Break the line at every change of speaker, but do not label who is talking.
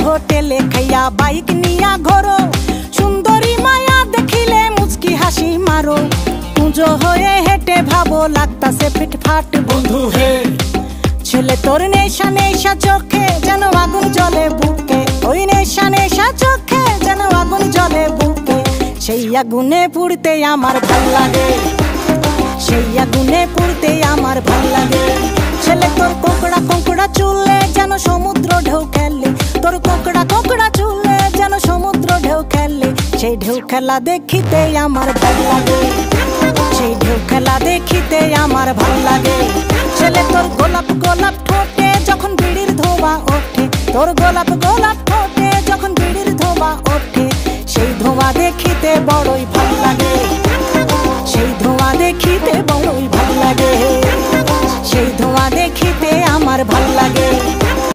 হোটেলে খাইয়া বাইক নিয়া ঘোরো, সুন্দরী মায়া দেখিলে মুচকি হাসি মারো, পুজো হয়ে হেঁটে ভাবো লাগতাছে ফিটফাট বন্ধু হে। ছেলে তোর নেশা নেশা চোখে যেন আগুন জ্বলে বুকে, ওই নেশা নেশা চোখে যেন আগুন জ্বলে বুকে, সেই আগুনে পুড়তে আমার ভাল লাগে, সেই আগুনে পুড়তে আমার ভাল লাগে। ছেলে তোর কোকড়া কোকড়া চুলে যেন সমুদ্র ঢেউ খেলে, তোর কোকড়া কোকড়া চুলে যেন সমুদ্র ঢেউ খেলে, সেই ঢেউ খেলা দেখিতে আমার ভাল লাগে, সেই ঢেউ খেলা দেখিতে আমার ভাল লাগে। ছেলে তোর গোলাপ গোলাপ ঠোঁটে যখন বিড়ির ধোঁয়া ওঠে, তোর গোলাপ গোলাপ ঠোঁটে যখন বিড়ির ধোঁয়া ওঠে, সেই ধোঁয়া দেখিতে বড়ই ভাল লাগে।